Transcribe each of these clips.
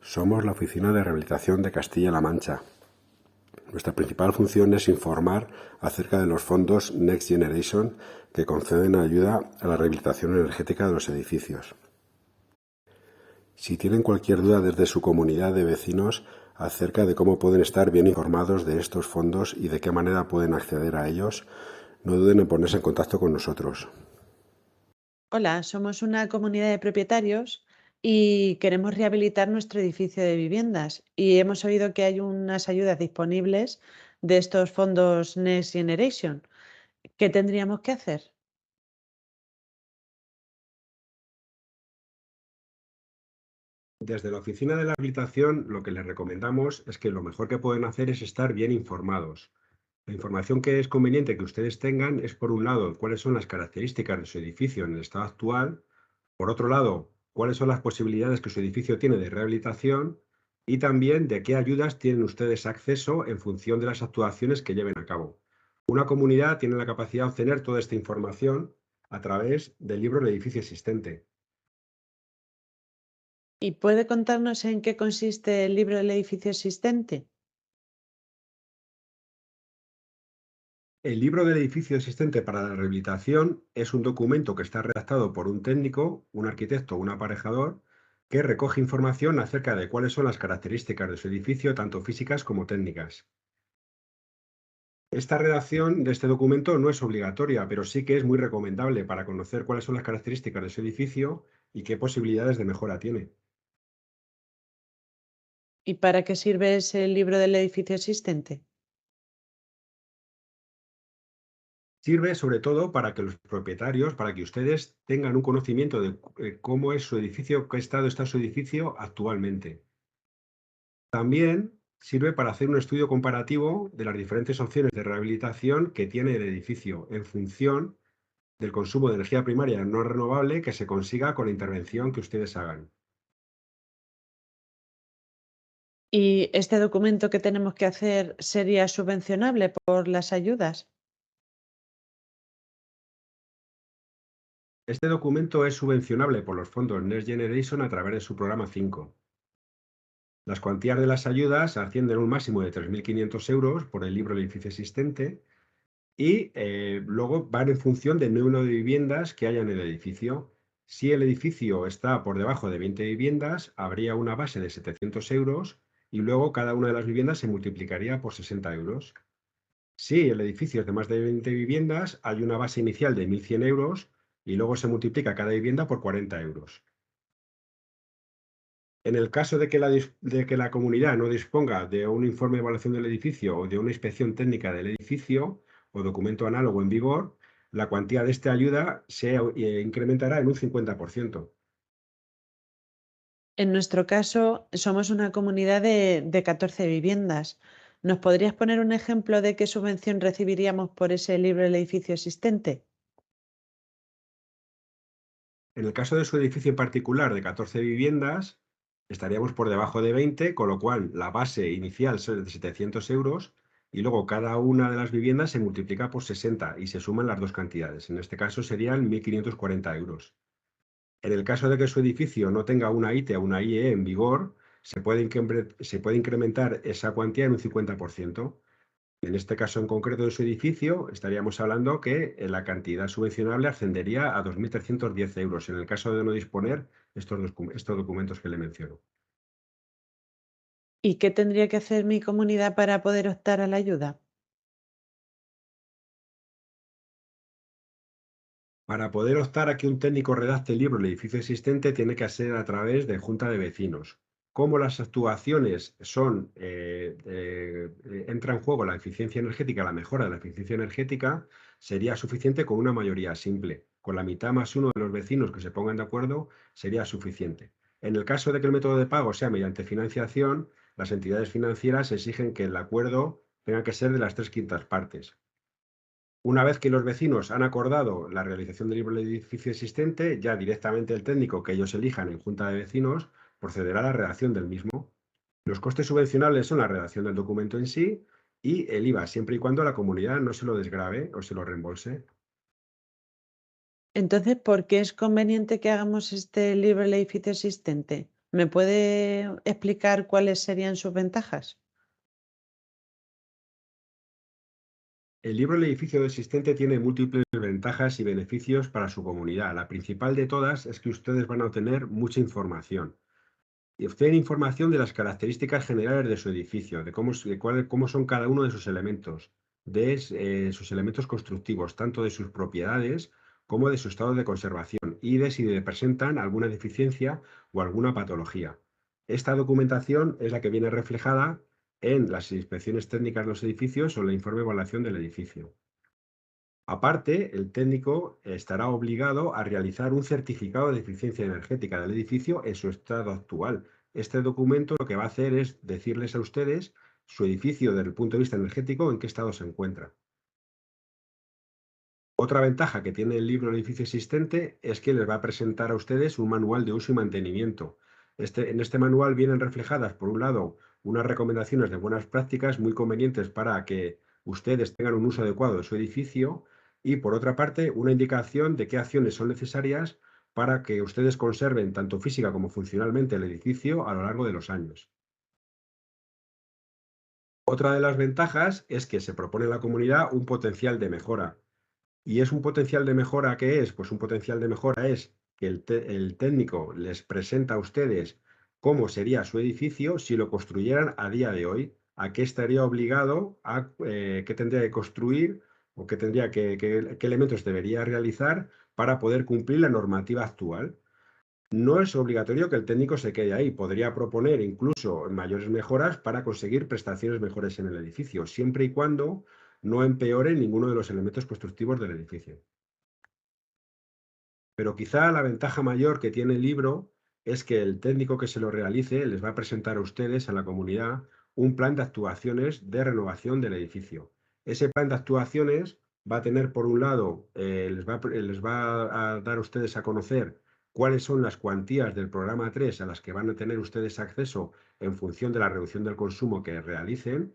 Somos la Oficina de Rehabilitación de Castilla-La Mancha. Nuestra principal función es informar acerca de los fondos Next Generation que conceden ayuda a la rehabilitación energética de los edificios. Si tienen cualquier duda desde su comunidad de vecinos acerca de cómo pueden estar bien informados de estos fondos y de qué manera pueden acceder a ellos, no duden en ponerse en contacto con nosotros. Hola, somos una comunidad de propietarios y queremos rehabilitar nuestro edificio de viviendas y hemos oído que hay unas ayudas disponibles de estos fondos Next Generation. ¿Qué tendríamos que hacer? Desde la Oficina de la Rehabilitación, lo que les recomendamos es que lo mejor que pueden hacer es estar bien informados. La información que es conveniente que ustedes tengan es, por un lado, cuáles son las características de su edificio en el estado actual, por otro lado, cuáles son las posibilidades que su edificio tiene de rehabilitación y también de qué ayudas tienen ustedes acceso en función de las actuaciones que lleven a cabo. Una comunidad tiene la capacidad de obtener toda esta información a través del libro del edificio existente. ¿Y puede contarnos en qué consiste el libro del edificio existente? El libro del edificio existente para la rehabilitación es un documento que está redactado por un técnico, un arquitecto o un aparejador que recoge información acerca de cuáles son las características de su edificio, tanto físicas como técnicas. Esta redacción de este documento no es obligatoria, pero sí que es muy recomendable para conocer cuáles son las características de su edificio y qué posibilidades de mejora tiene. ¿Y para qué sirve ese libro del edificio existente? Sirve sobre todo para que los propietarios, para que ustedes tengan un conocimiento de cómo es su edificio, qué estado está su edificio actualmente. También sirve para hacer un estudio comparativo de las diferentes opciones de rehabilitación que tiene el edificio en función del consumo de energía primaria no renovable que se consiga con la intervención que ustedes hagan. ¿Y este documento que tenemos que hacer sería subvencionable por las ayudas? Este documento es subvencionable por los fondos Next Generation a través de su programa 5. Las cuantías de las ayudas ascienden a un máximo de 3.500 euros por el libro del edificio existente y luego van en función del número de viviendas que haya en el edificio. Si el edificio está por debajo de 20 viviendas, habría una base de 700 euros y luego cada una de las viviendas se multiplicaría por 60 euros. Si el edificio es de más de 20 viviendas, hay una base inicial de 1.100 euros y luego se multiplica cada vivienda por 40 euros. En el caso de que la comunidad no disponga de un informe de evaluación del edificio o de una inspección técnica del edificio o documento análogo en vigor, la cuantía de esta ayuda se incrementará en un 50%. En nuestro caso, somos una comunidad de 14 viviendas. ¿Nos podrías poner un ejemplo de qué subvención recibiríamos por ese libro del edificio existente? En el caso de su edificio en particular de 14 viviendas, estaríamos por debajo de 20, con lo cual la base inicial es de 700 euros y luego cada una de las viviendas se multiplica por 60 y se suman las dos cantidades. En este caso serían 1.540 euros. En el caso de que su edificio no tenga una ITE o una IE en vigor, se puede incrementar esa cuantía en un 50%. En este caso en concreto de su edificio, estaríamos hablando que la cantidad subvencionable ascendería a 2.310 euros en el caso de no disponer estos documentos que le menciono. ¿Y qué tendría que hacer mi comunidad para poder optar a la ayuda? Para poder optar a que un técnico redacte el libro del edificio existente, tiene que ser a través de junta de vecinos. Como las actuaciones entra en juego la eficiencia energética, la mejora de la eficiencia energética, sería suficiente con una mayoría simple. Con la mitad más uno de los vecinos que se pongan de acuerdo, sería suficiente. En el caso de que el método de pago sea mediante financiación, las entidades financieras exigen que el acuerdo tenga que ser de las 3/5 partes. Una vez que los vecinos han acordado la realización del libro del edificio existente, ya directamente el técnico que ellos elijan en junta de vecinos procederá a la redacción del mismo. Los costes subvencionables son la redacción del documento en sí y el IVA, siempre y cuando la comunidad no se lo desgrave o se lo reembolse. Entonces, ¿por qué es conveniente que hagamos este libro del edificio existente? ¿Me puede explicar cuáles serían sus ventajas? El libro El edificio existente tiene múltiples ventajas y beneficios para su comunidad. La principal de todas es que ustedes van a obtener mucha información. Y obtienen información de las características generales de su edificio, cómo son cada uno de sus elementos, de sus elementos constructivos, tanto de sus propiedades como de su estado de conservación y de si presentan alguna deficiencia o alguna patología. Esta documentación es la que viene reflejada en las inspecciones técnicas de los edificios o en el informe de evaluación del edificio. Aparte, el técnico estará obligado a realizar un certificado de eficiencia energética del edificio en su estado actual. Este documento lo que va a hacer es decirles a ustedes su edificio desde el punto de vista energético en qué estado se encuentra. Otra ventaja que tiene el libro El edificio existente es que les va a presentar a ustedes un manual de uso y mantenimiento. En este manual vienen reflejadas, por un lado, unas recomendaciones de buenas prácticas muy convenientes para que ustedes tengan un uso adecuado de su edificio y, por otra parte, una indicación de qué acciones son necesarias para que ustedes conserven tanto física como funcionalmente el edificio a lo largo de los años. Otra de las ventajas es que se propone en la comunidad un potencial de mejora. ¿Y es un potencial de mejora qué es? Pues un potencial de mejora es que el técnico les presenta a ustedes cómo sería su edificio si lo construyeran a día de hoy, a qué estaría obligado, qué tendría que construir o qué elementos debería realizar para poder cumplir la normativa actual. No es obligatorio que el técnico se quede ahí, podría proponer incluso mayores mejoras para conseguir prestaciones mejores en el edificio, siempre y cuando no empeore ninguno de los elementos constructivos del edificio. Pero quizá la ventaja mayor que tiene el libro es que el técnico que se lo realice les va a presentar a ustedes, a la comunidad, un plan de actuaciones de renovación del edificio. Ese plan de actuaciones va a tener, por un lado, les va a dar a ustedes a conocer cuáles son las cuantías del programa 3 a las que van a tener ustedes acceso en función de la reducción del consumo que realicen.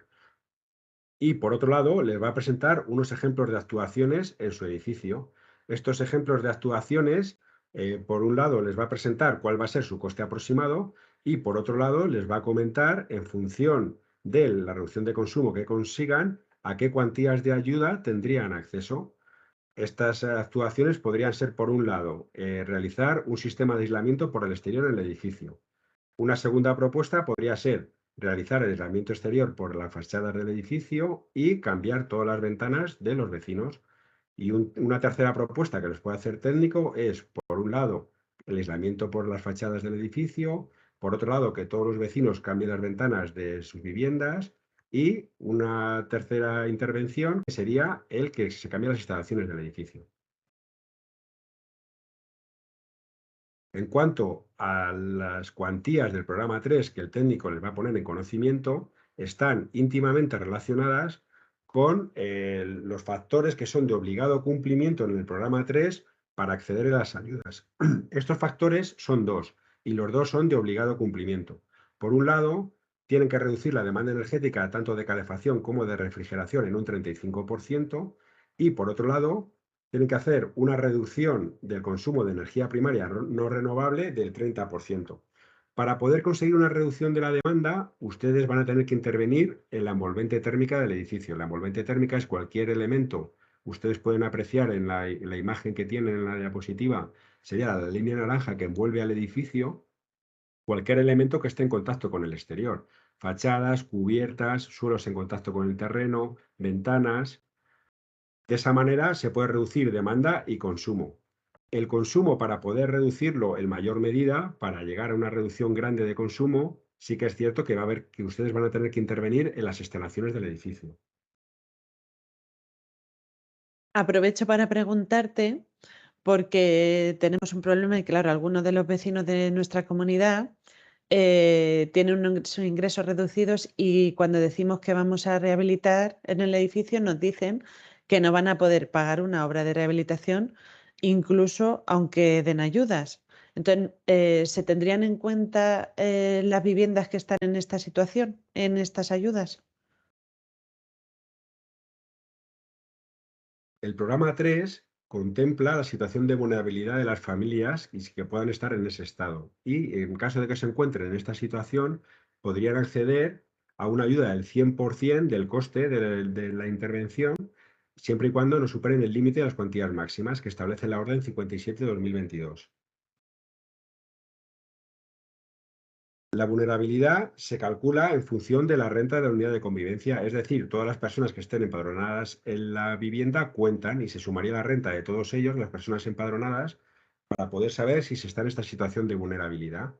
Y por otro lado, les va a presentar unos ejemplos de actuaciones en su edificio. Estos ejemplos de actuaciones, por un lado, les va a presentar cuál va a ser su coste aproximado y por otro lado, les va a comentar en función de la reducción de consumo que consigan, a qué cuantías de ayuda tendrían acceso. Estas actuaciones podrían ser, por un lado, realizar un sistema de aislamiento por el exterior en el edificio. Una segunda propuesta podría ser realizar el aislamiento exterior por las fachadas del edificio y cambiar todas las ventanas de los vecinos. Y una tercera propuesta que les puede hacer técnico es, por un lado, el aislamiento por las fachadas del edificio, por otro lado, que todos los vecinos cambien las ventanas de sus viviendas y una tercera intervención que sería el que se cambien las instalaciones del edificio. En cuanto a las cuantías del programa 3 que el técnico les va a poner en conocimiento, están íntimamente relacionadas con los factores que son de obligado cumplimiento en el programa 3 para acceder a las ayudas. Estos factores son dos y los dos son de obligado cumplimiento. Por un lado, tienen que reducir la demanda energética tanto de calefacción como de refrigeración en un 35% y por otro lado, tienen que hacer una reducción del consumo de energía primaria no renovable del 30%. Para poder conseguir una reducción de la demanda, ustedes van a tener que intervenir en la envolvente térmica del edificio. La envolvente térmica es cualquier elemento. Ustedes pueden apreciar en la imagen que tienen en la diapositiva, sería la línea naranja que envuelve al edificio, cualquier elemento que esté en contacto con el exterior. Fachadas, cubiertas, suelos en contacto con el terreno, ventanas. De esa manera se puede reducir demanda y consumo. El consumo, para poder reducirlo en mayor medida, para llegar a una reducción grande de consumo, sí que es cierto que va a haber que ustedes van a tener que intervenir en las instalaciones del edificio. Aprovecho para preguntarte, porque tenemos un problema y claro, algunos de los vecinos de nuestra comunidad tienen sus ingresos reducidos y cuando decimos que vamos a rehabilitar en el edificio nos dicen que no van a poder pagar una obra de rehabilitación, incluso aunque den ayudas. Entonces, ¿se tendrían en cuenta las viviendas que están en esta situación, en estas ayudas? El programa 3 contempla la situación de vulnerabilidad de las familias y que puedan estar en ese estado. Y en caso de que se encuentren en esta situación, podrían acceder a una ayuda del 100% del coste de la intervención, siempre y cuando no superen el límite de las cuantías máximas que establece la Orden 57/2022. La vulnerabilidad se calcula en función de la renta de la unidad de convivencia, es decir, todas las personas que estén empadronadas en la vivienda cuentan y se sumaría la renta de todos ellos, las personas empadronadas, para poder saber si se está en esta situación de vulnerabilidad.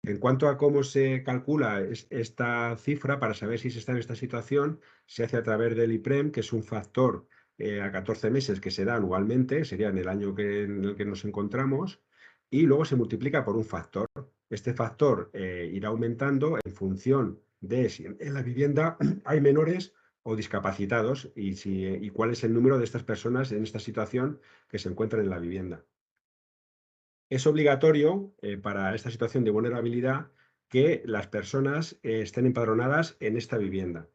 En cuanto a cómo se calcula esta cifra para saber si se está en esta situación, se hace a través del IPREM, que es un factor a 14 meses que se da anualmente, sería en el año en el que nos encontramos, y luego se multiplica por un factor. Este factor irá aumentando en función de si en la vivienda hay menores o discapacitados y cuál es el número de estas personas en esta situación que se encuentran en la vivienda. Es obligatorio para esta situación de vulnerabilidad que las personas estén empadronadas en esta vivienda.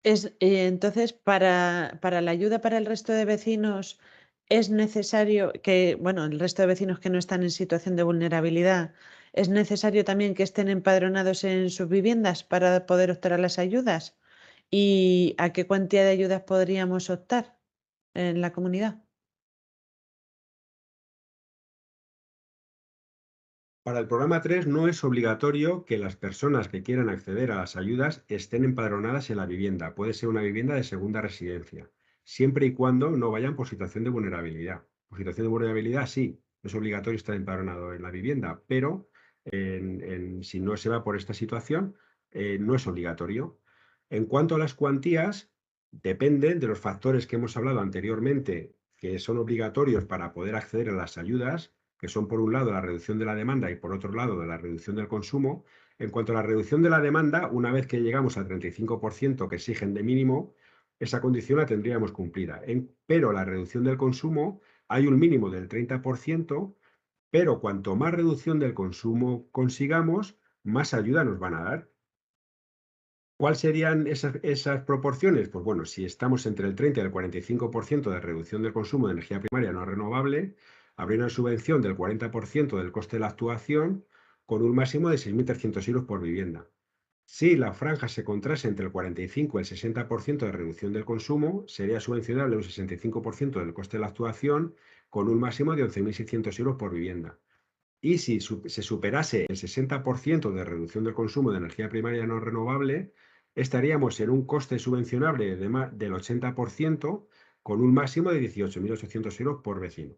Entonces, para la ayuda para el resto de vecinos, es necesario que, bueno, el resto de vecinos que no están en situación de vulnerabilidad, ¿es necesario también que estén empadronados en sus viviendas para poder optar a las ayudas? ¿Y a qué cuantía de ayudas podríamos optar en la comunidad? Para el programa 3 no es obligatorio que las personas que quieran acceder a las ayudas estén empadronadas en la vivienda. Puede ser una vivienda de segunda residencia, siempre y cuando no vayan por situación de vulnerabilidad. Por situación de vulnerabilidad sí, es obligatorio estar empadronado en la vivienda, pero si no se va por esta situación, no es obligatorio. En cuanto a las cuantías, dependen de los factores que hemos hablado anteriormente, que son obligatorios para poder acceder a las ayudas, que son por un lado la reducción de la demanda y por otro lado de la reducción del consumo. En cuanto a la reducción de la demanda, una vez que llegamos al 35% que exigen de mínimo, esa condición la tendríamos cumplida. Pero la reducción del consumo, hay un mínimo del 30%, pero cuanto más reducción del consumo consigamos, más ayuda nos van a dar. ¿Cuáles serían esas proporciones? Pues bueno, si estamos entre el 30 y el 45% de reducción del consumo de energía primaria no renovable, habría una subvención del 40% del coste de la actuación con un máximo de 6.300 euros por vivienda. Si la franja se contrase entre el 45 y el 60% de reducción del consumo, sería subvencionable un 65% del coste de la actuación con un máximo de 11.600 euros por vivienda. Y si se superase el 60% de reducción del consumo de energía primaria no renovable, estaríamos en un coste subvencionable del 80% con un máximo de 18.800 euros por vecino.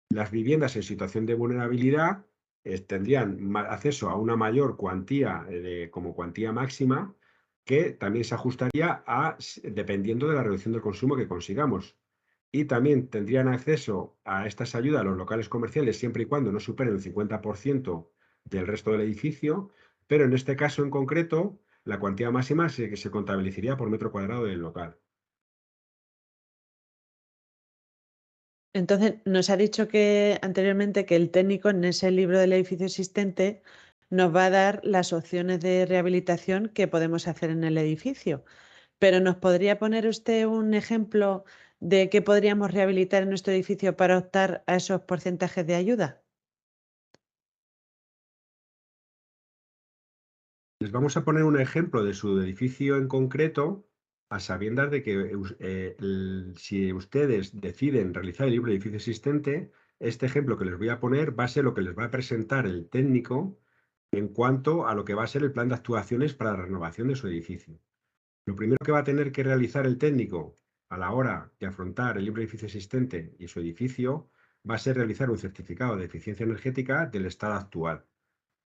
Las viviendas en situación de vulnerabilidad tendrían acceso a una mayor cuantía como cuantía máxima que también se ajustaría dependiendo de la reducción del consumo que consigamos. Y también tendrían acceso a estas ayudas los locales comerciales siempre y cuando no superen el 50% del resto del edificio, pero en este caso en concreto, la cuantía máxima se contabilizaría por metro cuadrado del local. Entonces, nos ha dicho que anteriormente que el técnico en ese libro del edificio existente nos va a dar las opciones de rehabilitación que podemos hacer en el edificio. Pero ¿nos podría poner usted un ejemplo de qué podríamos rehabilitar en nuestro edificio para optar a esos porcentajes de ayuda? Les vamos a poner un ejemplo de su edificio en concreto, a sabiendas de que si ustedes deciden realizar el libro de edificio existente, este ejemplo que les voy a poner va a ser lo que les va a presentar el técnico en cuanto a lo que va a ser el plan de actuaciones para la renovación de su edificio. Lo primero que va a tener que realizar el técnico a la hora de afrontar el libro de edificio existente y su edificio va a ser realizar un certificado de eficiencia energética del estado actual.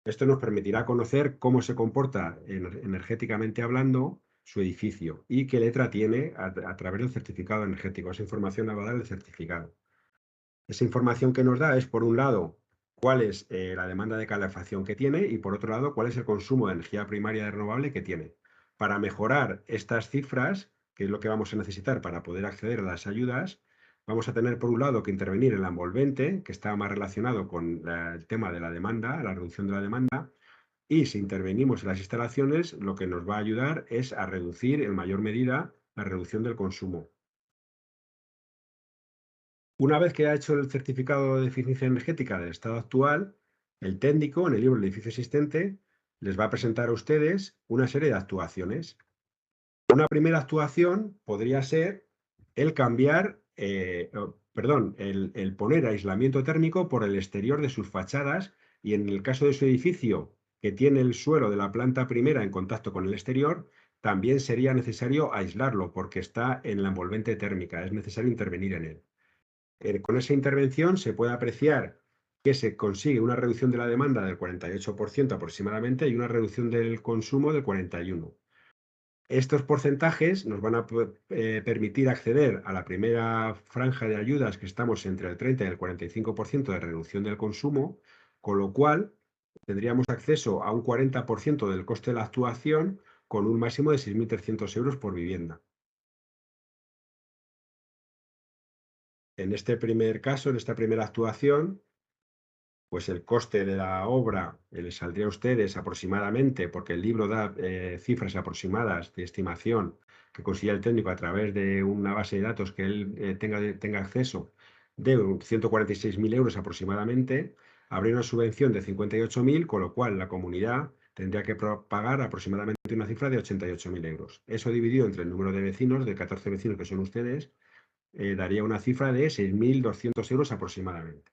Esto nos permitirá conocer cómo se comporta energéticamente hablando su edificio y qué letra tiene a través del certificado energético. Esa información la va a dar el certificado. Esa información que nos da es, por un lado, cuál es la demanda de calefacción que tiene y, por otro lado, cuál es el consumo de energía primaria renovable que tiene. Para mejorar estas cifras, que es lo que vamos a necesitar para poder acceder a las ayudas, vamos a tener, por un lado, que intervenir en la envolvente, que está más relacionado con el tema de la demanda, la reducción de la demanda, y si intervenimos en las instalaciones, lo que nos va a ayudar es a reducir en mayor medida la reducción del consumo. Una vez que ha hecho el certificado de eficiencia energética del estado actual, el técnico, en el libro del edificio existente, les va a presentar a ustedes una serie de actuaciones. Una primera actuación podría ser el cambiar, el poner aislamiento térmico por el exterior de sus fachadas y en el caso de su edificio que tiene el suelo de la planta primera en contacto con el exterior, también sería necesario aislarlo porque está en la envolvente térmica, es necesario intervenir en él. Con esa intervención se puede apreciar que se consigue una reducción de la demanda del 48% aproximadamente y una reducción del consumo del 41%. Estos porcentajes nos van a permitir acceder a la primera franja de ayudas, que estamos entre el 30 y el 45% de reducción del consumo, con lo cual tendríamos acceso a un 40% del coste de la actuación con un máximo de 6.300 euros por vivienda. En este primer caso, en esta primera actuación, pues el coste de la obra les saldría a ustedes aproximadamente, porque el libro da cifras aproximadas de estimación que consigue el técnico a través de una base de datos que él tenga acceso, de 146.000 euros aproximadamente. Habría una subvención de 58.000, con lo cual la comunidad tendría que pagar aproximadamente una cifra de 88.000 euros. Eso dividido entre el número de vecinos, de 14 vecinos que son ustedes, daría una cifra de 6.200 euros aproximadamente.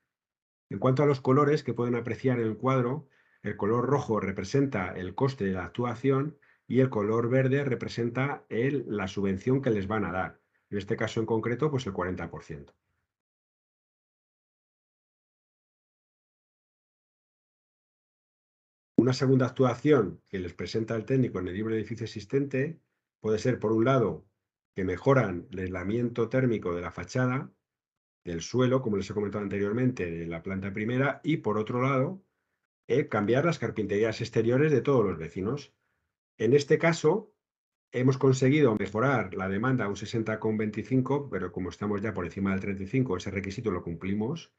En cuanto a los colores que pueden apreciar en el cuadro, el color rojo representa el coste de la actuación y el color verde representa la subvención que les van a dar. En este caso en concreto, pues el 40%. Una segunda actuación que les presenta el técnico en el libro de edificio existente puede ser, por un lado, que mejoran el aislamiento térmico de la fachada, del suelo, como les he comentado anteriormente, de la planta primera, y por otro lado, cambiar las carpinterías exteriores de todos los vecinos. En este caso, hemos conseguido mejorar la demanda a un 60,25, pero como estamos ya por encima del 35, ese requisito lo cumplimos.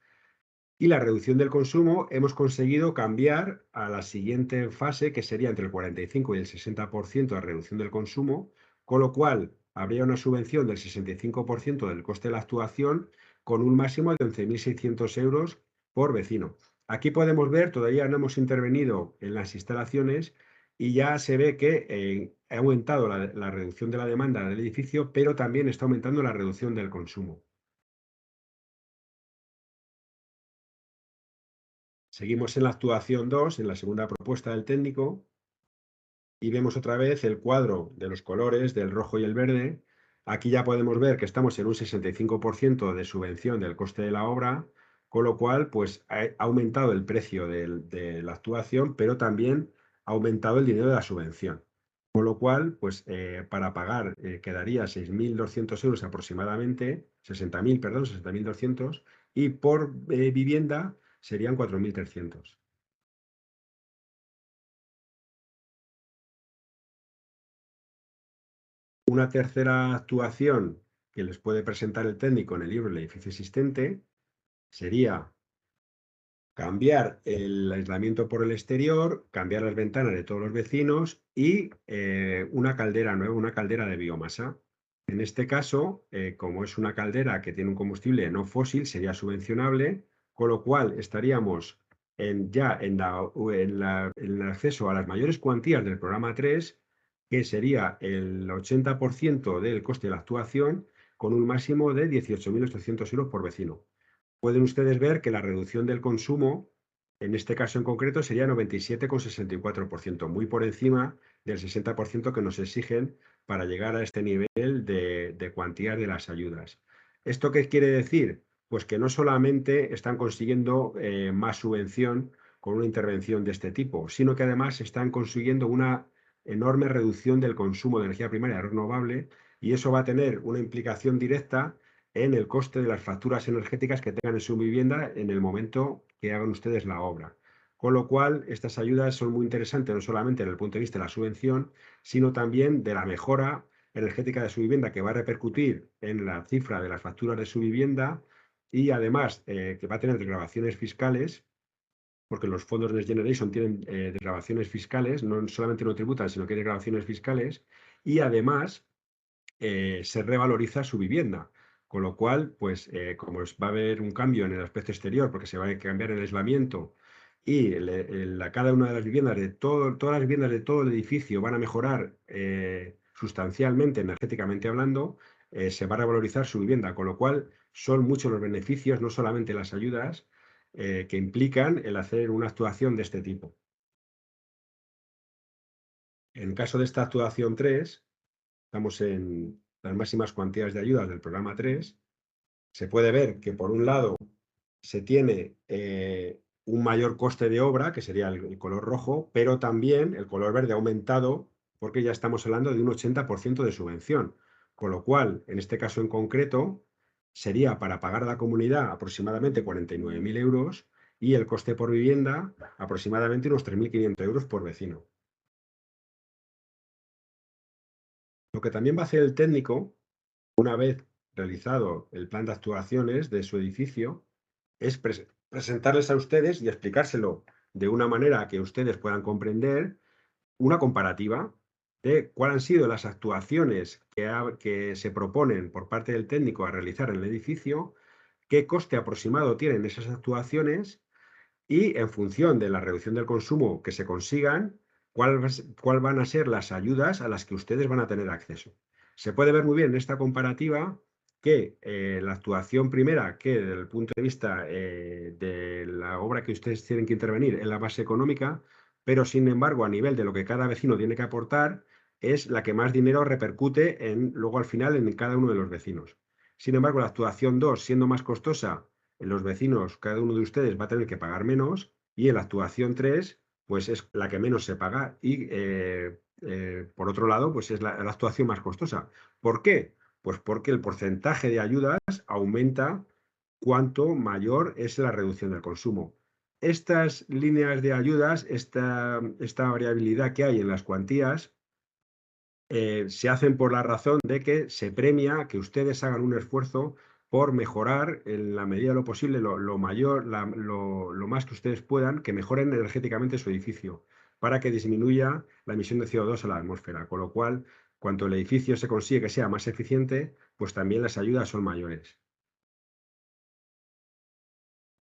Y la reducción del consumo hemos conseguido cambiar a la siguiente fase, que sería entre el 45 y el 60% de reducción del consumo, con lo cual habría una subvención del 65% del coste de la actuación, con un máximo de 11.600 euros por vecino. Aquí podemos ver, todavía no hemos intervenido en las instalaciones y ya se ve que ha aumentado la reducción de la demanda del edificio, pero también está aumentando la reducción del consumo. Seguimos en la actuación 2, en la segunda propuesta del técnico, y vemos otra vez el cuadro de los colores del rojo y el verde. Aquí ya podemos ver que estamos en un 65% de subvención del coste de la obra, con lo cual pues, ha aumentado el precio de la actuación, pero también ha aumentado el dinero de la subvención. Con lo cual, pues para pagar quedaría 6.200 euros aproximadamente, 60.000, perdón, 60.200, y por vivienda serían 4.300. Una tercera actuación que les puede presentar el técnico en el libro El edificio existente sería cambiar el aislamiento por el exterior, cambiar las ventanas de todos los vecinos y una caldera nueva, una caldera de biomasa. En este caso, como es una caldera que tiene un combustible no fósil, sería subvencionable, con lo cual estaríamos ya en el acceso a las mayores cuantías del programa 3, que sería el 80% del coste de la actuación, con un máximo de 18.800 euros por vecino. Pueden ustedes ver que la reducción del consumo, en este caso en concreto, sería 97,64%, muy por encima del 60% que nos exigen para llegar a este nivel de cuantía de las ayudas. ¿Esto qué quiere decir? Pues que no solamente están consiguiendo más subvención con una intervención de este tipo, sino que además están consiguiendo una enorme reducción del consumo de energía primaria renovable, y eso va a tener una implicación directa en el coste de las facturas energéticas que tengan en su vivienda en el momento que hagan ustedes la obra. Con lo cual, estas ayudas son muy interesantes, no solamente desde el punto de vista de la subvención, sino también de la mejora energética de su vivienda, que va a repercutir en la cifra de las facturas de su vivienda, y además que va a tener desgravaciones fiscales, porque los fondos Next Generation tienen desgravaciones fiscales, no solamente no tributan, sino que hay desgravaciones fiscales, y además se revaloriza su vivienda. Con lo cual, pues como va a haber un cambio en el aspecto exterior, porque se va a cambiar el aislamiento y cada una de las viviendas todas las viviendas de todo el edificio van a mejorar sustancialmente, energéticamente hablando, se va a revalorizar su vivienda, con lo cual son muchos los beneficios, no solamente las ayudas, que implican el hacer una actuación de este tipo. En caso de esta actuación 3, estamos en las máximas cuantías de ayudas del programa 3, se puede ver que por un lado se tiene un mayor coste de obra, que sería el color rojo, pero también el color verde ha aumentado porque ya estamos hablando de un 80% de subvención. Con lo cual, en este caso en concreto, sería para pagar a la comunidad aproximadamente 49.000 euros y el coste por vivienda aproximadamente unos 3.500 euros por vecino. Lo que también va a hacer el técnico, una vez realizado el plan de actuaciones de su edificio, es presentarles a ustedes y explicárselo de una manera que ustedes puedan comprender una comparativa de cuáles han sido las actuaciones que se proponen por parte del técnico a realizar en el edificio, qué coste aproximado tienen esas actuaciones y en función de la reducción del consumo que se consigan, cuál van a ser las ayudas a las que ustedes van a tener acceso. Se puede ver muy bien en esta comparativa que la actuación primera, que desde el punto de vista de la obra que ustedes tienen que intervenir es la base económica, pero sin embargo a nivel de lo que cada vecino tiene que aportar, es la que más dinero repercute luego al final en cada uno de los vecinos. Sin embargo, la actuación 2, siendo más costosa, los vecinos, cada uno de ustedes va a tener que pagar menos, y en la actuación 3, pues es la que menos se paga y por otro lado, pues es la actuación más costosa. ¿Por qué? Pues porque el porcentaje de ayudas aumenta cuanto mayor es la reducción del consumo. Estas líneas de ayudas, esta variabilidad que hay en las cuantías, se hacen por la razón de que se premia que ustedes hagan un esfuerzo por mejorar en la medida de lo posible, lo mayor, lo más que ustedes puedan, que mejoren energéticamente su edificio, para que disminuya la emisión de CO2 a la atmósfera. Con lo cual, cuanto el edificio se consigue que sea más eficiente, pues también las ayudas son mayores.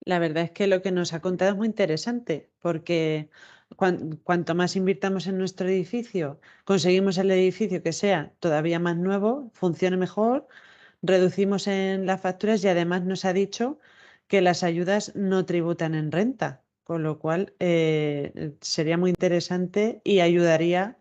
La verdad es que lo que nos ha contado es muy interesante, porque cuanto más invirtamos en nuestro edificio, conseguimos el edificio que sea todavía más nuevo, funcione mejor, reducimos en las facturas y además nos ha dicho que las ayudas no tributan en renta, con lo cual sería muy interesante y ayudaría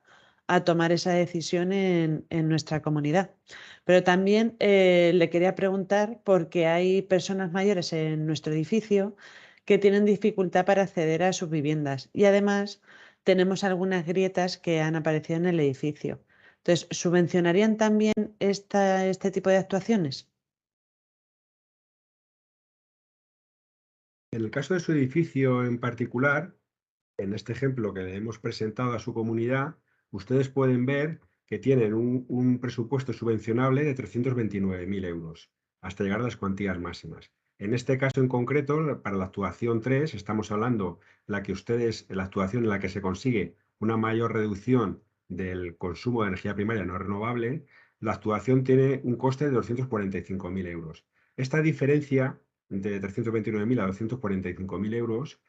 a tomar esa decisión en nuestra comunidad. Pero también le quería preguntar, porque hay personas mayores en nuestro edificio que tienen dificultad para acceder a sus viviendas y además tenemos algunas grietas que han aparecido en el edificio. Entonces, ¿subvencionarían también este tipo de actuaciones? En el caso de su edificio en particular, en este ejemplo que le hemos presentado a su comunidad, ustedes pueden ver que tienen un presupuesto subvencionable de 329.000 euros, hasta llegar a las cuantías máximas. En este caso en concreto, para la actuación 3, estamos hablando la actuación en la que se consigue una mayor reducción del consumo de energía primaria no renovable, la actuación tiene un coste de 245.000 euros. Esta diferencia de 329.000 a 245.000 euros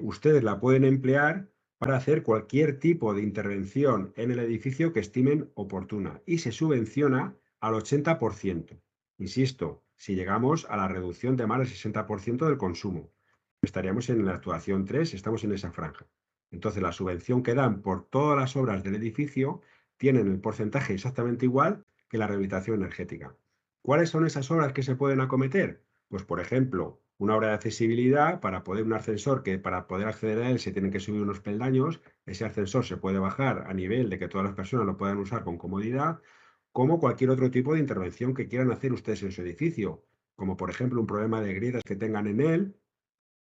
ustedes la pueden emplear para hacer cualquier tipo de intervención en el edificio que estimen oportuna y se subvenciona al 80%. Insisto, si llegamos a la reducción de más del 60% del consumo, estaríamos en la actuación 3, estamos en esa franja. Entonces, la subvención que dan por todas las obras del edificio tienen el porcentaje exactamente igual que la rehabilitación energética. ¿Cuáles son esas obras que se pueden acometer? Pues, por ejemplo, una obra de accesibilidad para poder un ascensor que para poder acceder a él se tienen que subir unos peldaños, ese ascensor se puede bajar a nivel de que todas las personas lo puedan usar con comodidad, como cualquier otro tipo de intervención que quieran hacer ustedes en su edificio, como por ejemplo un problema de grietas que tengan en él,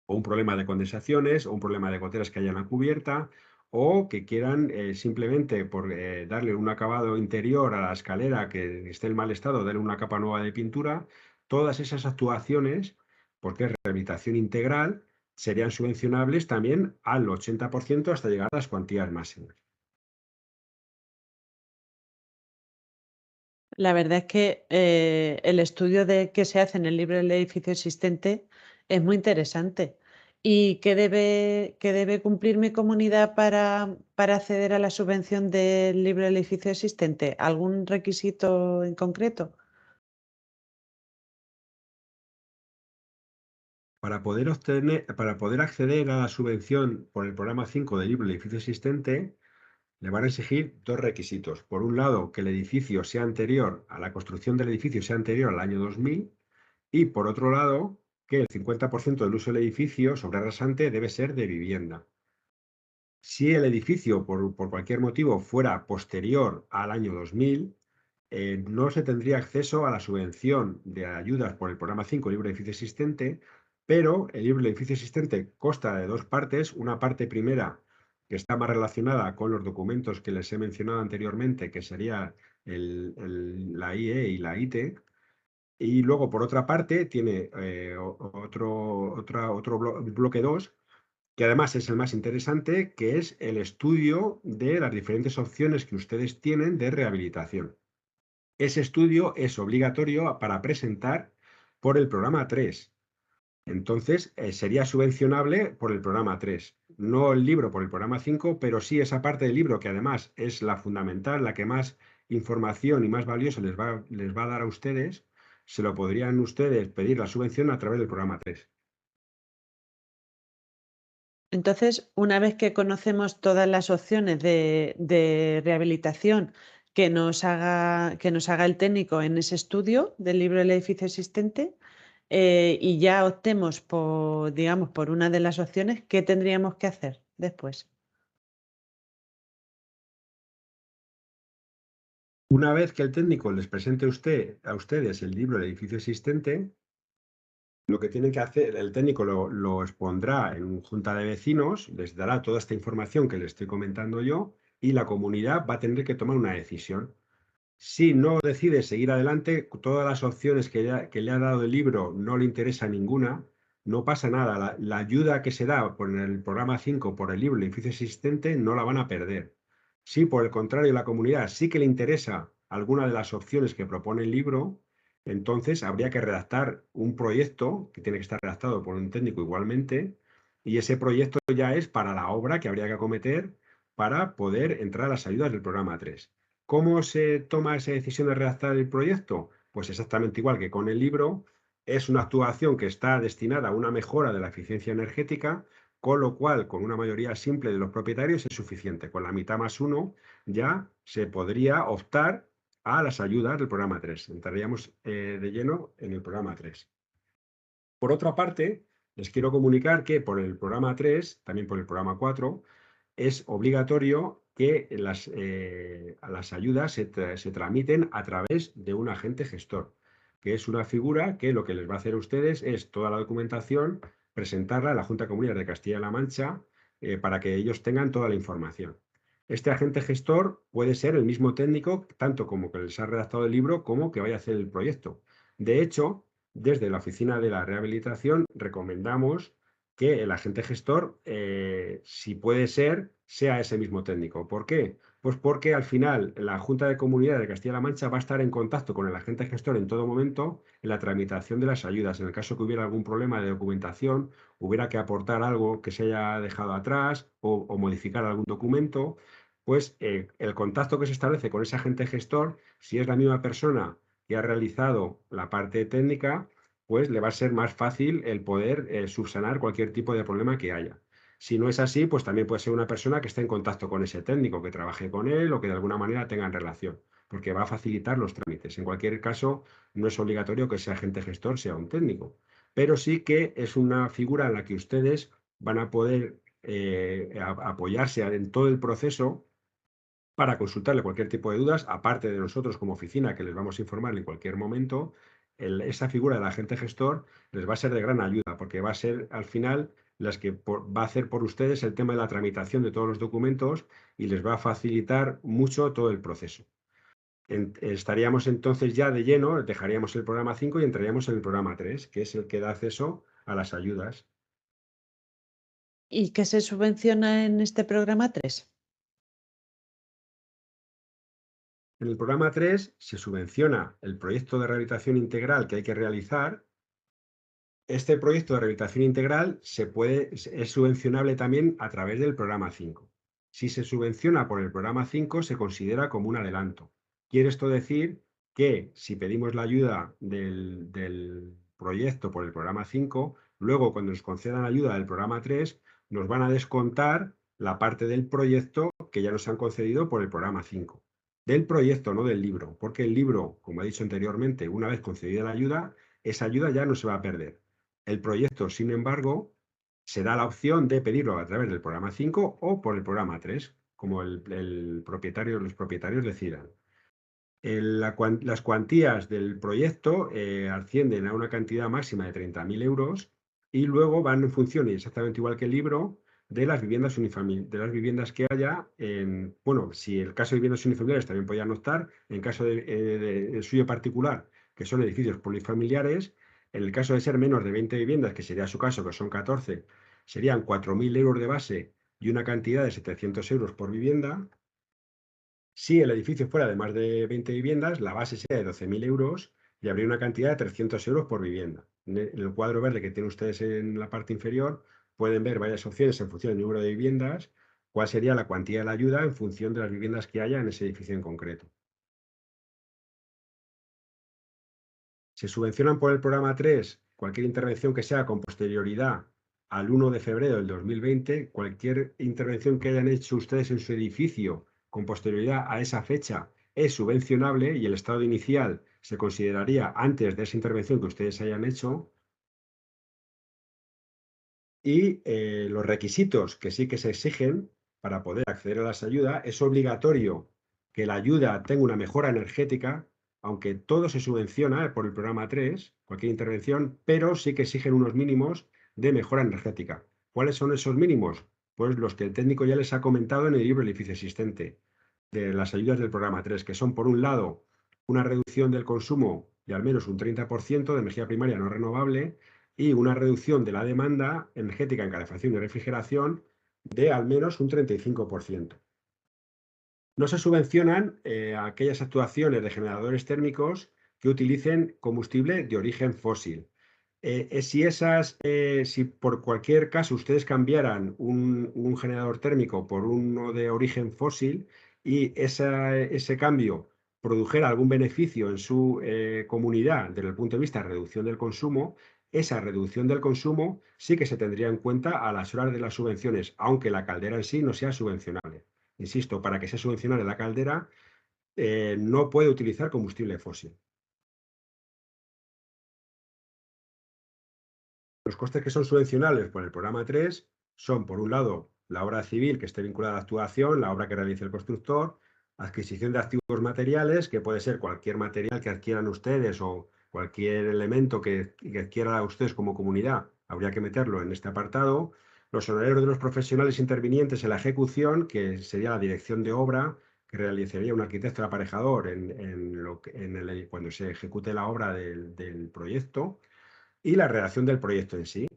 o un problema de condensaciones, o un problema de goteras que haya en la cubierta, o que quieran simplemente por darle un acabado interior a la escalera que esté en mal estado, darle una capa nueva de pintura. Todas esas actuaciones, porque es rehabilitación integral, serían subvencionables también al 80% hasta llegar a las cuantías máximas. La verdad es que el estudio que se hace en el libro del edificio existente es muy interesante. ¿Y qué debe cumplir mi comunidad para acceder a la subvención del libro del edificio existente? ¿Algún requisito en concreto? Para poder acceder a la subvención por el programa 5 del libro del edificio existente, le van a exigir dos requisitos. Por un lado, que el edificio sea anterior a la construcción del edificio sea anterior al año 2000 y por otro lado, que el 50% del uso del edificio sobre rasante debe ser de vivienda. Si el edificio, por cualquier motivo, fuera posterior al año 2000, no se tendría acceso a la subvención de ayudas por el programa 5, libro de edificio existente, pero el libro de edificio existente consta de dos partes. Una parte primera que está más relacionada con los documentos que les he mencionado anteriormente, que sería la IE y la IT, y luego, por otra parte, tiene otro bloque 2 que además es el más interesante, que es el estudio de las diferentes opciones que ustedes tienen de rehabilitación. Ese estudio es obligatorio para presentar por el programa 3. Entonces, sería subvencionable por el programa 3. No el libro por el programa 5, pero sí esa parte del libro que además es la fundamental, la que más información y más valiosa les va a dar a ustedes, se lo podrían ustedes pedir la subvención a través del programa 3. Entonces, una vez que conocemos todas las opciones de rehabilitación que nos haga el técnico en ese estudio del libro del edificio existente, y ya optemos por, digamos, por una de las opciones, ¿qué tendríamos que hacer después? Una vez que el técnico les presente a ustedes el libro del edificio existente, lo que tienen que hacer, el técnico lo expondrá en junta de vecinos, les dará toda esta información que les estoy comentando yo y la comunidad va a tener que tomar una decisión. Si no decide seguir adelante, todas las opciones que le ha dado el libro no le interesa ninguna, no pasa nada. La ayuda que se da por el programa 5 por el libro El edificio existente no la van a perder. Si por el contrario la comunidad sí que le interesa alguna de las opciones que propone el libro, entonces habría que redactar un proyecto que tiene que estar redactado por un técnico igualmente, y ese proyecto ya es para la obra que habría que acometer para poder entrar a las ayudas del programa 3. ¿Cómo se toma esa decisión de redactar el proyecto? Pues exactamente igual que con el libro, es una actuación que está destinada a una mejora de la eficiencia energética, con lo cual, con una mayoría simple de los propietarios es suficiente. Con la mitad más uno ya se podría optar a las ayudas del programa 3. Entraríamos de lleno en el programa 3. Por otra parte, les quiero comunicar que por el programa 3, también por el programa 4, es obligatorio que las ayudas se tramiten a través de un agente gestor, que es una figura que lo que les va a hacer a ustedes es toda la documentación, presentarla a la Junta de Comunidades de Castilla-La Mancha para que ellos tengan toda la información. Este agente gestor puede ser el mismo técnico, tanto como que les ha redactado el libro, como que vaya a hacer el proyecto. De hecho, desde la Oficina de la Rehabilitación recomendamos que el agente gestor, si puede ser, sea ese mismo técnico. ¿Por qué? Pues porque al final la Junta de Comunidad de Castilla-La Mancha va a estar en contacto con el agente gestor en todo momento en la tramitación de las ayudas. En el caso que hubiera algún problema de documentación, hubiera que aportar algo que se haya dejado atrás o modificar algún documento, pues el contacto que se establece con ese agente gestor, si es la misma persona que ha realizado la parte técnica, pues le va a ser más fácil el poder subsanar cualquier tipo de problema que haya. Si no es así, pues también puede ser una persona que esté en contacto con ese técnico, que trabaje con él o que de alguna manera tengan relación, porque va a facilitar los trámites. En cualquier caso, no es obligatorio que ese agente gestor sea un técnico, pero sí que es una figura en la que ustedes van a poder apoyarse en todo el proceso para consultarle cualquier tipo de dudas, aparte de nosotros como oficina que les vamos a informar en cualquier momento. Esa figura del agente gestor les va a ser de gran ayuda porque va a ser al final las que va a hacer por ustedes el tema de la tramitación de todos los documentos y les va a facilitar mucho todo el proceso. Estaríamos entonces ya de lleno, dejaríamos el programa 5 y entraríamos en el programa 3, que es el que da acceso a las ayudas. ¿Y qué se subvenciona en este programa 3? En el programa 3 se subvenciona el proyecto de rehabilitación integral que hay que realizar. Este proyecto de rehabilitación integral es subvencionable también a través del programa 5. Si se subvenciona por el programa 5, se considera como un adelanto. Quiere esto decir que si pedimos la ayuda del proyecto por el programa 5, luego cuando nos concedan ayuda del programa 3, nos van a descontar la parte del proyecto que ya nos han concedido por el programa 5. Del proyecto, no del libro, porque el libro, como he dicho anteriormente, una vez concedida la ayuda, esa ayuda ya no se va a perder. El proyecto, sin embargo, se da la opción de pedirlo a través del programa 5 o por el programa 3, como los propietarios decidan. Las cuantías del proyecto ascienden a una cantidad máxima de 30.000 euros y luego van en función, y exactamente igual que el libro, de las viviendas de las viviendas que haya. Bueno, si el caso de viviendas unifamiliares también podían optar, en caso del suyo particular, que son edificios polifamiliares, en el caso de ser menos de 20 viviendas, que sería su caso, que son 14, serían 4.000 euros de base y una cantidad de 700 euros por vivienda. Si el edificio fuera de más de 20 viviendas, la base sería de 12.000 euros y habría una cantidad de 300 euros por vivienda. En el cuadro verde que tienen ustedes en la parte inferior, pueden ver varias opciones en función del número de viviendas, cuál sería la cuantía de la ayuda en función de las viviendas que haya en ese edificio en concreto. Se subvencionan por el programa 3 cualquier intervención que sea con posterioridad al 1 de febrero del 2020, cualquier intervención que hayan hecho ustedes en su edificio con posterioridad a esa fecha es subvencionable y el estado inicial se consideraría antes de esa intervención que ustedes hayan hecho. Y los requisitos que sí que se exigen para poder acceder a las ayudas: es obligatorio que la ayuda tenga una mejora energética, aunque todo se subvenciona por el programa 3, cualquier intervención, pero sí que exigen unos mínimos de mejora energética. ¿Cuáles son esos mínimos? Pues los que el técnico ya les ha comentado en el libro El edificio existente, de las ayudas del programa 3, que son, por un lado, una reducción del consumo de al menos un 30% de energía primaria no renovable y una reducción de la demanda energética en calefacción y refrigeración de al menos un 35%. No se subvencionan aquellas actuaciones de generadores térmicos que utilicen combustible de origen fósil. Si por cualquier caso ustedes cambiaran un generador térmico por uno de origen fósil y ese cambio produjera algún beneficio en su comunidad desde el punto de vista de reducción del consumo, esa reducción del consumo sí que se tendría en cuenta a las horas de las subvenciones, aunque la caldera en sí no sea subvencionable. Insisto, para que sea subvencionable la caldera, no puede utilizar combustible fósil. Los costes que son subvencionables por el programa 3 son, por un lado, la obra civil que esté vinculada a la actuación, la obra que realice el constructor, adquisición de activos materiales, que puede ser cualquier material que adquieran ustedes o cualquier elemento que adquieran ustedes como comunidad, habría que meterlo en este apartado. Los honorarios de los profesionales intervinientes en la ejecución, que sería la dirección de obra que realizaría un arquitecto aparejador cuando se ejecute la obra del proyecto, y la redacción del proyecto en sí,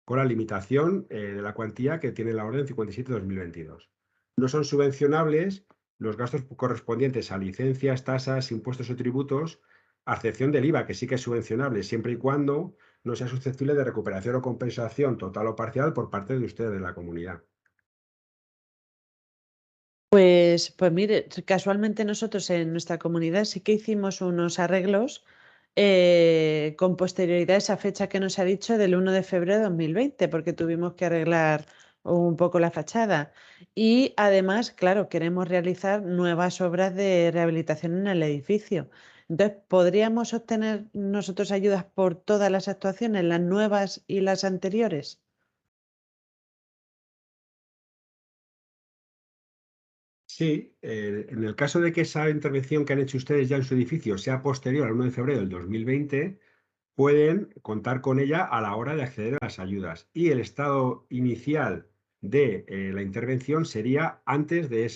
con la limitación de la cuantía que tiene la orden 57/2022. No son subvencionables los gastos correspondientes a licencias, tasas, impuestos o tributos, a excepción del IVA, que sí que es subvencionable, siempre y cuando no sea susceptible de recuperación o compensación total o parcial por parte de ustedes, de la comunidad. Pues mire, casualmente nosotros en nuestra comunidad sí que hicimos unos arreglos con posterioridad a esa fecha que nos ha dicho del 1 de febrero de 2020, porque tuvimos que arreglar un poco la fachada. Y además, claro, queremos realizar nuevas obras de rehabilitación en el edificio. Entonces, ¿podríamos obtener nosotros ayudas por todas las actuaciones, las nuevas y las anteriores? Sí, en el caso de que esa intervención que han hecho ustedes ya en su edificio sea posterior al 1 de febrero del 2020, pueden contar con ella a la hora de acceder a las ayudas. Y el estado inicial de la intervención sería antes de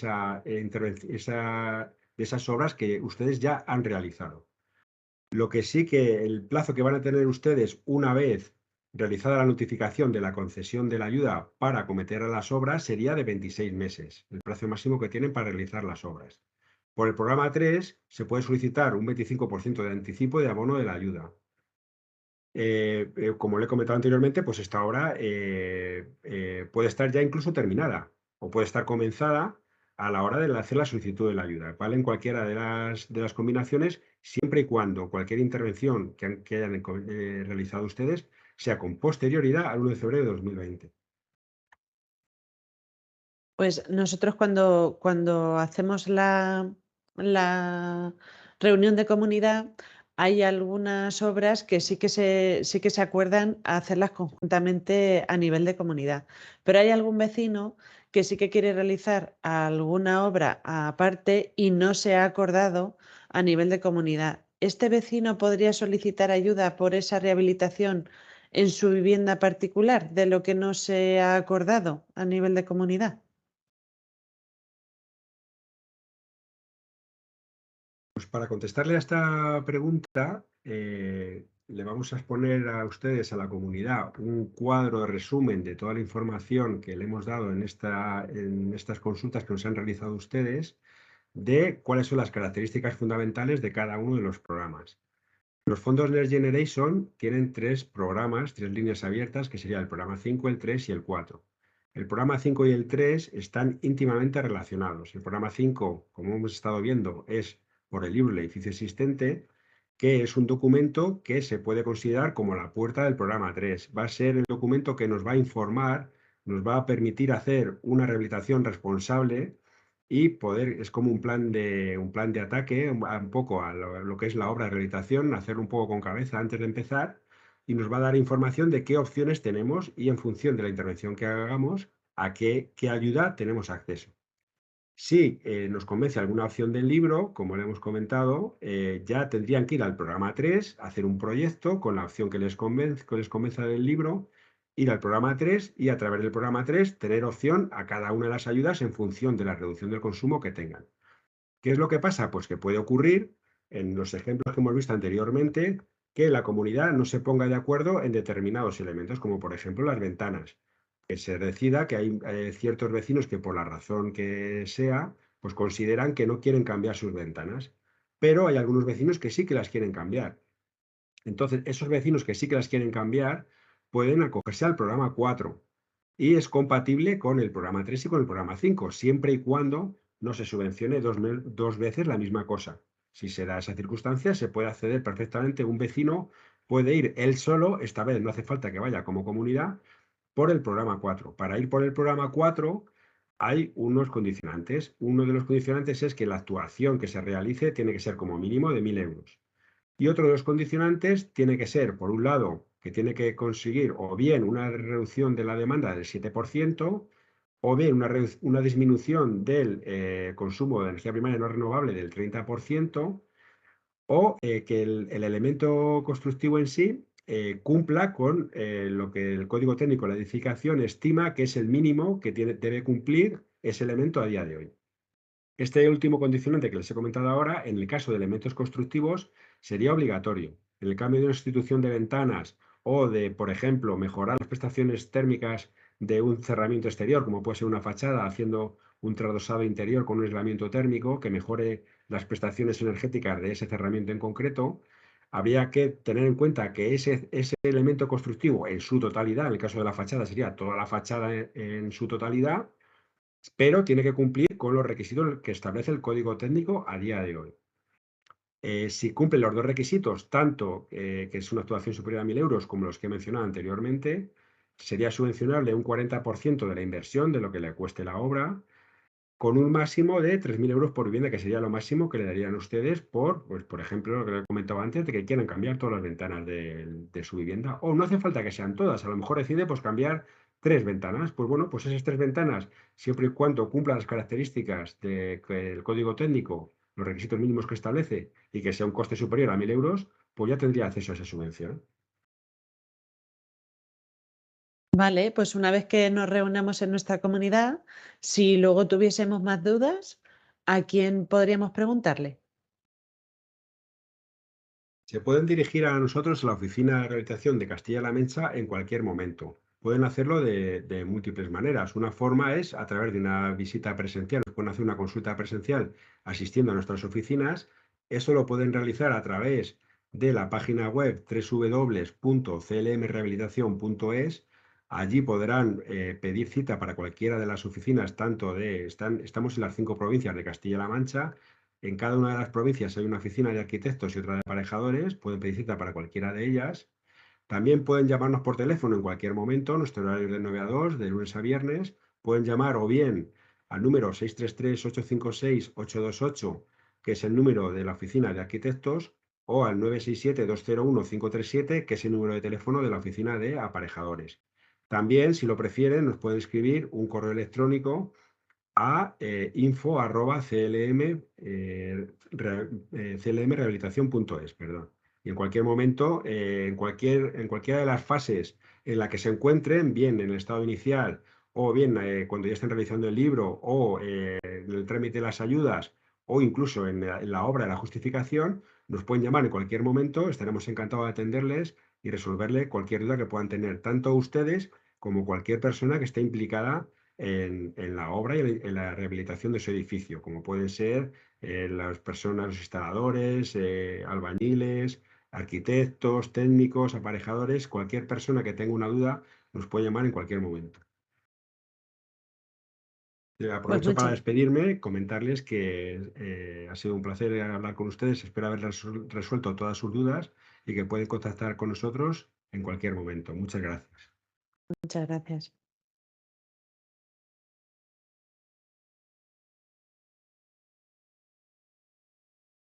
de esas obras que ustedes ya han realizado. Lo que sí que el plazo que van a tener ustedes una vez realizada la notificación de la concesión de la ayuda para acometer a las obras sería de 26 meses, el plazo máximo que tienen para realizar las obras. Por el programa 3 se puede solicitar un 25% de anticipo de abono de la ayuda. Como le he comentado anteriormente, pues esta obra puede estar ya incluso terminada o puede estar comenzada a la hora de hacer la solicitud de la ayuda, ¿vale? En cualquiera de las combinaciones, siempre y cuando cualquier intervención que hayan realizado ustedes sea con posterioridad al 1 de febrero de 2020. Pues nosotros cuando hacemos la reunión de comunidad, hay algunas obras que sí que se acuerdan a hacerlas conjuntamente a nivel de comunidad. Pero hay algún vecino que sí que quiere realizar alguna obra aparte y no se ha acordado a nivel de comunidad. ¿Este vecino podría solicitar ayuda por esa rehabilitación en su vivienda particular de lo que no se ha acordado a nivel de comunidad? Pues para contestarle a esta pregunta, le vamos a exponer a ustedes, a la comunidad, un cuadro de resumen de toda la información que le hemos dado en estas consultas que nos han realizado ustedes, de cuáles son las características fundamentales de cada uno de los programas. Los fondos Next Generation tienen tres programas, tres líneas abiertas, que sería el programa 5, el 3 y el 4. El programa 5 y el 3 están íntimamente relacionados. El programa 5, como hemos estado viendo, es por el libro El edificio existente, que es un documento que se puede considerar como la puerta del programa 3. Va a ser el documento que nos va a informar, nos va a permitir hacer una rehabilitación responsable y es como un plan de ataque un poco a lo que es la obra de rehabilitación, hacerlo un poco con cabeza antes de empezar, y nos va a dar información de qué opciones tenemos y en función de la intervención que hagamos, a qué ayuda tenemos acceso. Si nos convence alguna opción del libro, como le hemos comentado, ya tendrían que ir al programa 3, hacer un proyecto con la opción que les convenza del libro, ir al programa 3 y a través del programa 3 tener opción a cada una de las ayudas en función de la reducción del consumo que tengan. ¿Qué es lo que pasa? Pues que puede ocurrir, en los ejemplos que hemos visto anteriormente, que la comunidad no se ponga de acuerdo en determinados elementos, como por ejemplo las ventanas. Que se decida que hay ciertos vecinos que por la razón que sea, pues consideran que no quieren cambiar sus ventanas, pero hay algunos vecinos que sí que las quieren cambiar. Entonces, esos vecinos que sí que las quieren cambiar pueden acogerse al programa 4 y es compatible con el programa 3 y con el programa 5, siempre y cuando no se subvencione dos veces la misma cosa. Si se da esa circunstancia, se puede acceder perfectamente. Un vecino puede ir él solo, esta vez no hace falta que vaya como comunidad, por el programa 4. Para ir por el programa 4 hay unos condicionantes. Uno de los condicionantes es que la actuación que se realice tiene que ser como mínimo de 1.000 euros. Y otro de los condicionantes tiene que ser, por un lado, que tiene que conseguir o bien una reducción de la demanda del 7%, o bien una disminución del consumo de energía primaria no renovable del 30%, o que el elemento constructivo en sí cumpla con lo que el Código Técnico de la Edificación estima que es el mínimo que debe cumplir ese elemento a día de hoy. Este último condicionante que les he comentado ahora, en el caso de elementos constructivos, sería obligatorio. En el cambio de una sustitución de ventanas o de, por ejemplo, mejorar las prestaciones térmicas de un cerramiento exterior, como puede ser una fachada, haciendo un tradosado interior con un aislamiento térmico que mejore las prestaciones energéticas de ese cerramiento en concreto, habría que tener en cuenta que ese elemento constructivo en su totalidad, en el caso de la fachada sería toda la fachada en su totalidad, pero tiene que cumplir con los requisitos que establece el Código Técnico a día de hoy. Si cumple los dos requisitos, tanto que es una actuación superior a 1.000 euros como los que he mencionado anteriormente, sería subvencionable un 40% de la inversión de lo que le cueste la obra, con un máximo de 3.000 euros por vivienda, que sería lo máximo que le darían ustedes pues, por ejemplo, lo que le comentaba antes, de que quieran cambiar todas las ventanas de su vivienda. O no hace falta que sean todas, a lo mejor decide pues, cambiar 3 ventanas. Pues bueno, pues esas 3 ventanas, siempre y cuando cumplan las características del código técnico, los requisitos mínimos que establece y que sea un coste superior a 1.000 euros, pues ya tendría acceso a esa subvención. Vale, pues una vez que nos reunamos en nuestra comunidad, si luego tuviésemos más dudas, ¿a quién podríamos preguntarle? Se pueden dirigir a nosotros a la oficina de rehabilitación de Castilla-La Mancha en cualquier momento. pueden hacerlo de múltiples maneras. Una forma es a través de una visita presencial. Nos pueden hacer una consulta presencial asistiendo a nuestras oficinas. Eso lo pueden realizar a través de la página web www.clmrehabilitación.es. Allí podrán pedir cita para cualquiera de las oficinas, estamos en las 5 provincias de Castilla-La Mancha. En cada una de las provincias hay una oficina de arquitectos y otra de aparejadores. Pueden pedir cita para cualquiera de ellas. También pueden llamarnos por teléfono en cualquier momento, nuestro horario es de 9 a 2, de lunes a viernes. Pueden llamar o bien al número 633-856-828, que es el número de la oficina de arquitectos, o al 967-201-537, que es el número de teléfono de la oficina de aparejadores. También, si lo prefieren, nos pueden escribir un correo electrónico a clmrehabilitación.es, perdón. Y en cualquier momento, en cualquiera de las fases en la que se encuentren, bien en el estado inicial o bien cuando ya estén realizando el libro o en el trámite de las ayudas o incluso en la obra de la justificación, nos pueden llamar en cualquier momento, estaremos encantados de atenderles y resolverle cualquier duda que puedan tener, tanto ustedes como cualquier persona que esté implicada en la obra y en la rehabilitación de su edificio, como pueden ser las personas, los instaladores, albañiles, arquitectos, técnicos, aparejadores, cualquier persona que tenga una duda nos puede llamar en cualquier momento. Pues Aprovecho para muchas, despedirme, comentarles que ha sido un placer hablar con ustedes, espero haber resuelto todas sus dudas y que pueden contactar con nosotros en cualquier momento. Muchas gracias. muchas gracias.